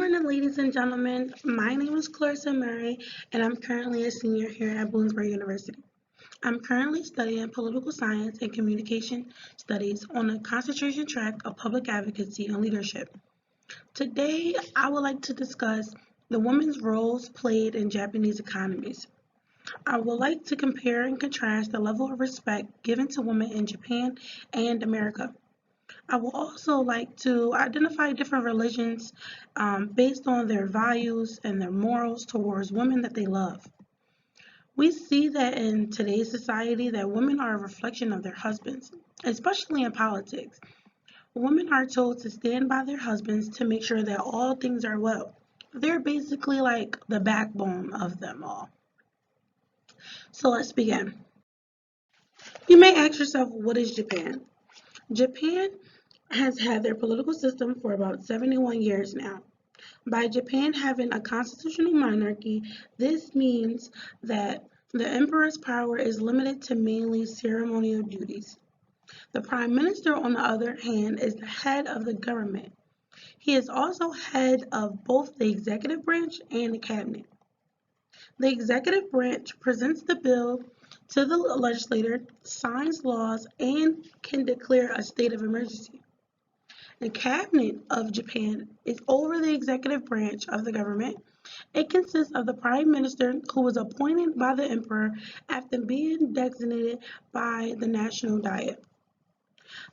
morning, ladies and gentlemen. My name is Clarissa Murray, and I'm currently a senior here at Bloomsburg University. I'm currently studying political science and communication studies on a concentration track of public advocacy and leadership. Today, I would like to discuss the women's roles played in Japanese economies. I would like to compare and contrast the level of respect given to women in Japan and America. I will also like to identify different religions based on their values and their morals towards women that they love. We see that in today's society that women are a reflection of their husbands, especially in politics. Women are told to stand by their husbands to make sure that all things are well. They're basically like the backbone of them all. So let's begin. You may ask yourself, what is Japan? Japan has had their political system for about 71 years now. By Japan having a constitutional monarchy, this means that the emperor's power is limited to mainly ceremonial duties. The prime minister, on the other hand, is the head of the government. He is also head of both the executive branch and the cabinet. The executive branch presents the bill to the legislature, signs laws, and can declare a state of emergency. The cabinet of Japan is over the executive branch of the government. It consists of the prime minister, who was appointed by the emperor after being designated by the national diet.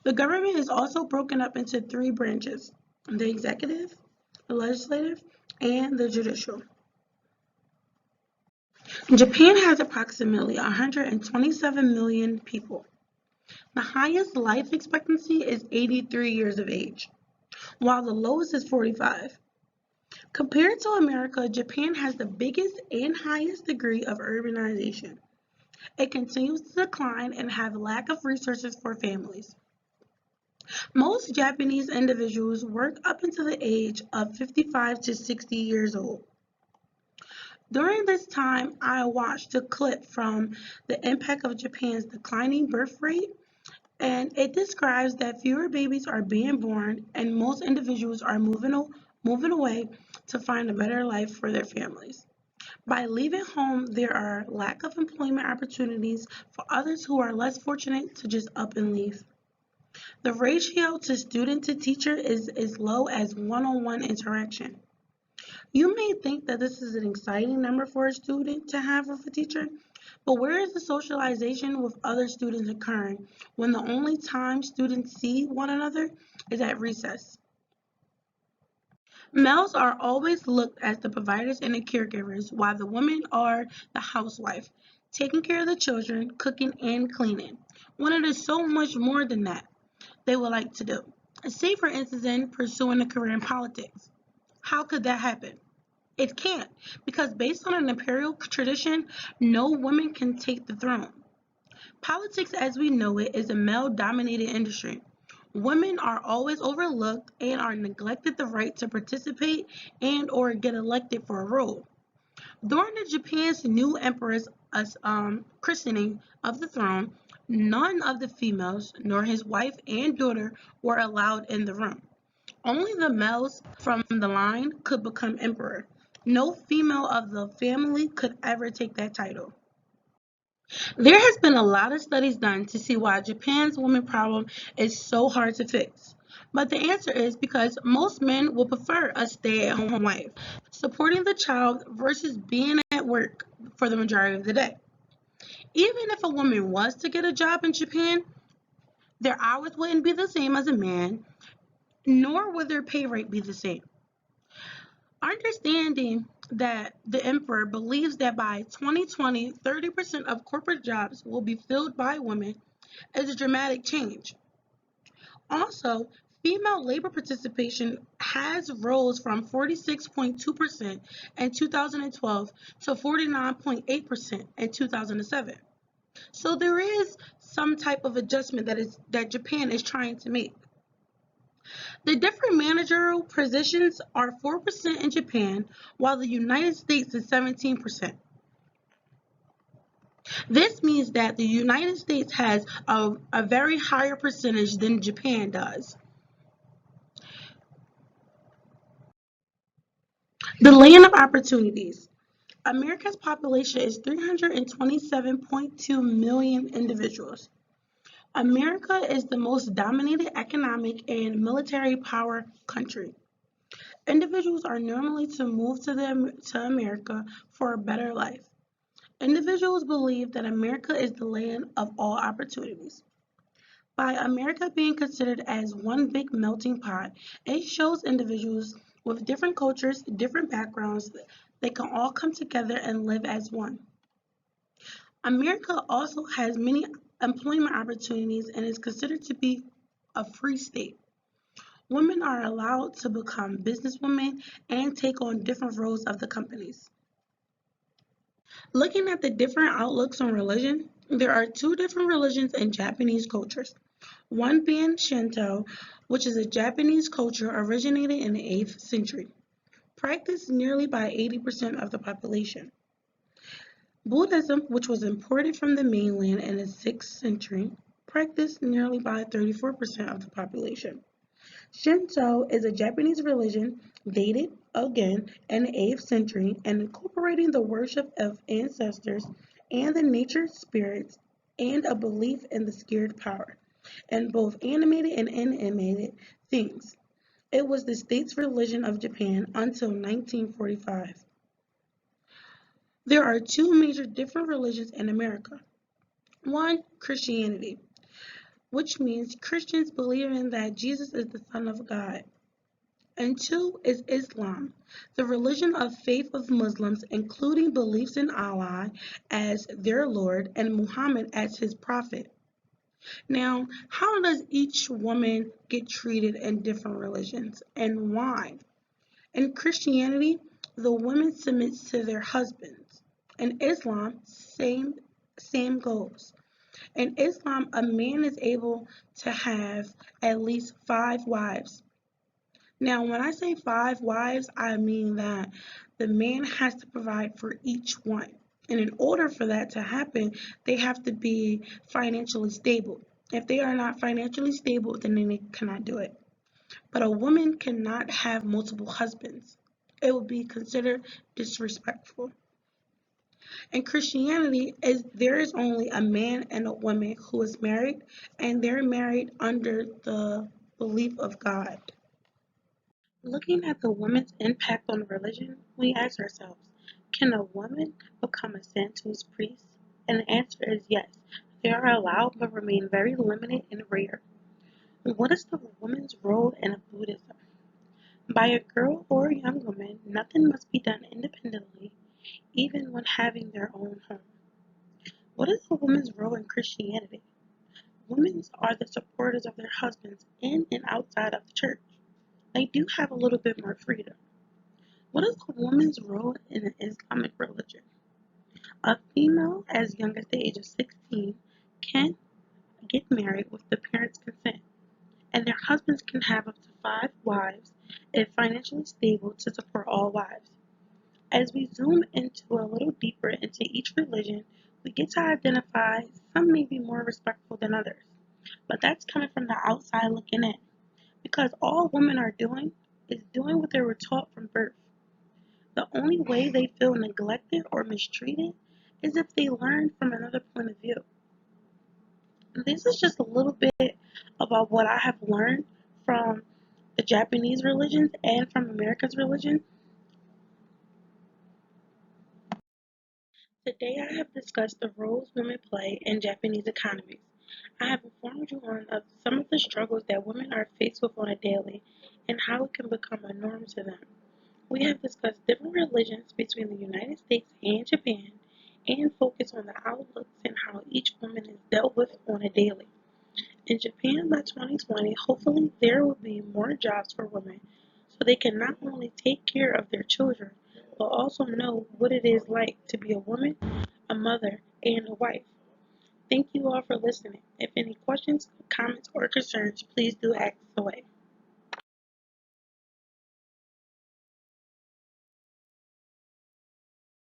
The government is also broken up into three branches: the executive, the legislative, and the judicial. Japan has approximately 127 million people. The highest life expectancy is 83 years of age, while the lowest is 45. Compared to America, Japan has the biggest and highest degree of urbanization. It continues to decline and have lack of resources for families. Most Japanese individuals work up until the age of 55 to 60 years old. During this time, I watched a clip from the impact of Japan's declining birth rate, and it describes that fewer babies are being born and most individuals are moving away to find a better life for their families. By leaving home, there are lack of employment opportunities for others who are less fortunate to just up and leave. The ratio to student to teacher is as low as one-on-one interaction. You may think that this is an exciting number for a student to have with a teacher, but where is the socialization with other students occurring when the only time students see one another is at recess? Males are always looked as the providers and the caregivers, while the women are the housewife, taking care of the children, cooking, and cleaning, when it is so much more than that they would like to do. Say, for instance, in pursuing a career in politics. How could that happen? It can't, because based on an imperial tradition, no woman can take the throne. Politics as we know it is a male-dominated industry. Women are always overlooked and are neglected the right to participate and or get elected for a role. During the Japan's new emperor's christening of the throne, none of the females, nor his wife and daughter, were allowed in the room. Only the males from the line could become emperor. No female of the family could ever take that title. There has been a lot of studies done to see why Japan's women problem is so hard to fix. But the answer is because most men will prefer a stay-at-home wife, supporting the child versus being at work for the majority of the day. Even if a woman was to get a job in Japan, their hours wouldn't be the same as a man, nor would their pay rate be the same. Understanding that the emperor believes that by 2020, 30% of corporate jobs will be filled by women is a dramatic change. Also, female labor participation has rose from 46.2% in 2012 to 49.8% in 2007. So there is some type of adjustment that Japan is trying to make. The different managerial positions are 4% in Japan, while the United States is 17%. This means that the United States has a very higher percentage than Japan does. The land of opportunities. America's population is 327.2 million individuals. America is the most dominated economic and military power country. Individuals are normally to move to America for a better life. Individuals believe that America is the land of all opportunities. By America being considered as one big melting pot, it shows individuals with different cultures, different backgrounds, they can all come together and live as one. America also has many employment opportunities and is considered to be a free state. Women are allowed to become businesswomen and take on different roles of the companies. Looking at the different outlooks on religion, there are two different religions in Japanese cultures. One being Shinto, which is a Japanese culture originated in the 8th century, practiced nearly by 80% of the population. Buddhism, which was imported from the mainland in the 6th century, practiced nearly by 34% of the population. Shinto is a Japanese religion dated again in the 8th century and incorporating the worship of ancestors and the nature spirits and a belief in the spirit power in both animated and inanimated things. It was the state's religion of Japan until 1945. There are two major different religions in America. One, Christianity, which means Christians believing that Jesus is the Son of God. And two is Islam, the religion of faith of Muslims, including beliefs in Allah as their Lord and Muhammad as his prophet. Now, how does each woman get treated in different religions and why? In Christianity, the woman submits to their husbands. In Islam, same goes. In Islam, a man is able to have at least 5 wives. Now, when I say 5 wives, I mean that the man has to provide for each one. And in order for that to happen, they have to be financially stable. If they are not financially stable, then they cannot do it. But a woman cannot have multiple husbands. It would be considered disrespectful. In Christianity, there is only a man and a woman who is married, and they're married under the belief of God. Looking at the woman's impact on religion, we ask ourselves, can a woman become a Santo's priest? And the answer is yes. They are allowed but remain very limited and rare. What is the woman's role in Buddhism? By a girl or a young woman, nothing must be done independently, even when having their own home. What is a woman's role in Christianity? Women are the supporters of their husbands in and outside of the church. They do have a little bit more freedom. What is a woman's role in the Islamic religion? A female as young as the age of 16 can get married with the parents' consent, and their husbands can have up to 5 wives if financially stable to support all wives. As we zoom into a little deeper into each religion, we get to identify some may be more respectful than others, but that's coming from the outside looking in, because all women are doing is doing what they were taught from birth. The only way they feel neglected or mistreated is if they learn from another point of view. This is just a little bit about what I have learned from the Japanese religions and from America's religion. Today I have discussed the roles women play in Japanese economies. I have informed you on some of the struggles that women are faced with on a daily and how it can become a norm to them. We have discussed different religions between the United States and Japan and focused on the outlooks and how each woman is dealt with on a daily. In Japan by 2020, hopefully there will be more jobs for women so they can not only take care of their children, but also know what it is like to be a woman, a mother, and a wife. Thank you all for listening. If any questions, comments, or concerns, please do ask away.